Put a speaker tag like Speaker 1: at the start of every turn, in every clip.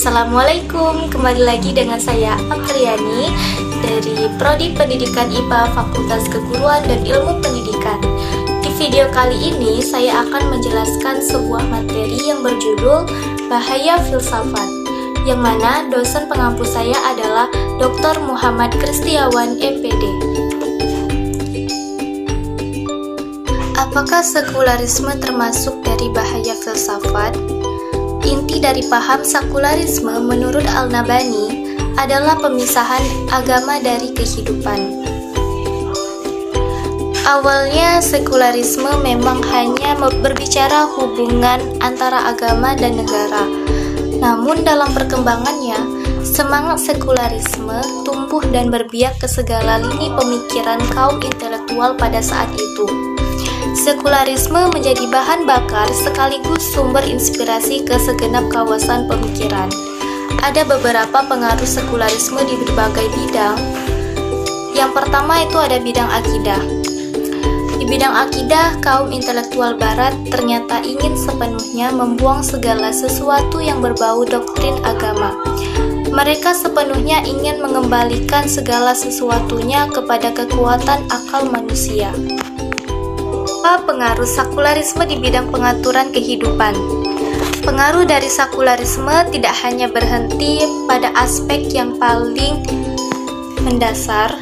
Speaker 1: Assalamualaikum, kembali lagi dengan saya Apriyani dari Prodi Pendidikan IPA Fakultas Keguruan dan Ilmu Pendidikan. Di video kali ini saya akan menjelaskan sebuah materi yang berjudul Bahaya Filsafat, yang mana dosen pengampu saya adalah Dr. Muhammad Kristiawan, MPD. Apakah sekularisme termasuk dari bahaya filsafat? Inti dari paham sekularisme menurut Al-Nabhani adalah pemisahan agama dari kehidupan. Awalnya sekularisme memang hanya berbicara hubungan antara agama dan negara. Namun dalam perkembangannya, semangat sekularisme tumbuh dan berbiak ke segala lini pemikiran kaum intelektual pada saat itu. Sekularisme menjadi bahan bakar sekaligus sumber inspirasi ke segenap kawasan pemikiran. Ada beberapa pengaruh sekularisme di berbagai bidang. Yang pertama itu ada bidang akidah. Di bidang akidah, kaum intelektual barat ternyata ingin sepenuhnya membuang segala sesuatu yang berbau doktrin agama. Mereka sepenuhnya ingin mengembalikan segala sesuatunya kepada kekuatan akal manusia. Pengaruh sekularisme di bidang pengaturan kehidupan. Pengaruh dari sekularisme tidak hanya berhenti pada aspek yang paling mendasar,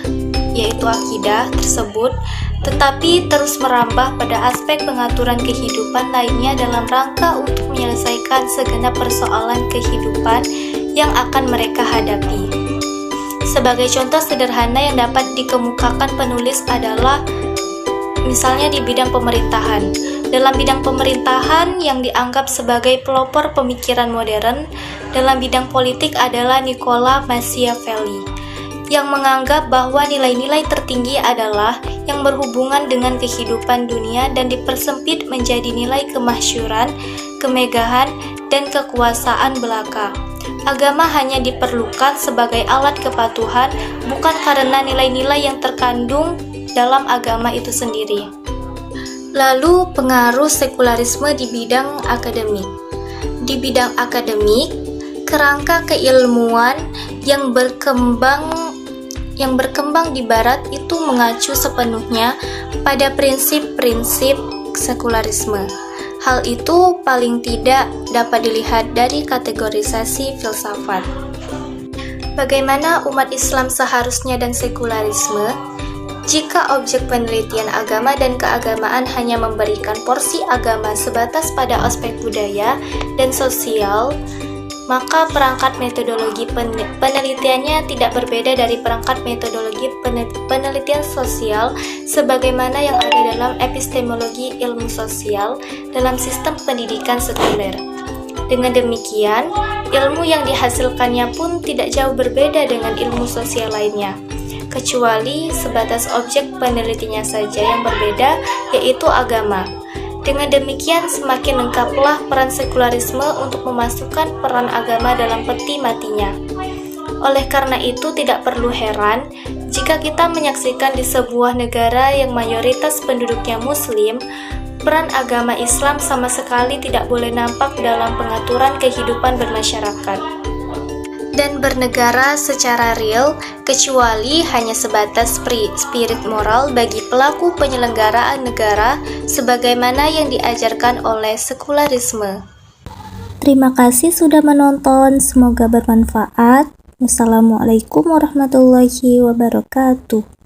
Speaker 1: yaitu akidah tersebut, tetapi terus merambah pada aspek pengaturan kehidupan lainnya dalam rangka untuk menyelesaikan segenap persoalan kehidupan yang akan mereka hadapi. Sebagai contoh sederhana yang dapat dikemukakan penulis adalah misalnya di bidang pemerintahan. Dalam bidang pemerintahan yang dianggap sebagai pelopor pemikiran modern dalam bidang politik adalah Niccolo Machiavelli, yang menganggap bahwa nilai-nilai tertinggi adalah yang berhubungan dengan kehidupan dunia dan dipersempit menjadi nilai kemasyhuran, kemegahan, dan kekuasaan belaka. Agama hanya diperlukan sebagai alat kepatuhan, bukan karena nilai-nilai yang terkandung dalam agama itu sendiri. Lalu pengaruh sekularisme di bidang akademik. Di bidang akademik, kerangka keilmuan yang berkembang di barat itu mengacu sepenuhnya pada prinsip-prinsip sekularisme. Hal itu paling tidak dapat dilihat dari kategorisasi filsafat. Bagaimana umat Islam seharusnya dan sekularisme? Jika objek penelitian agama dan keagamaan hanya memberikan porsi agama sebatas pada aspek budaya dan sosial, maka perangkat metodologi penelitiannya tidak berbeda dari perangkat metodologi penelitian sosial sebagaimana yang ada dalam epistemologi ilmu sosial dalam sistem pendidikan sekuler. Dengan demikian, ilmu yang dihasilkannya pun tidak jauh berbeda dengan ilmu sosial lainnya, kecuali sebatas objek penelitiannya saja yang berbeda, yaitu agama. Dengan demikian, semakin lengkaplah peran sekularisme untuk memasukkan peran agama dalam peti matinya. Oleh karena itu, tidak perlu heran jika kita menyaksikan di sebuah negara yang mayoritas penduduknya Muslim, peran agama Islam sama sekali tidak boleh nampak dalam pengaturan kehidupan bermasyarakat dan bernegara secara real, kecuali hanya sebatas spirit moral bagi pelaku penyelenggaraan negara sebagaimana yang diajarkan oleh sekularisme.
Speaker 2: Terima kasih sudah menonton, semoga bermanfaat. Wassalamualaikum warahmatullahi wabarakatuh.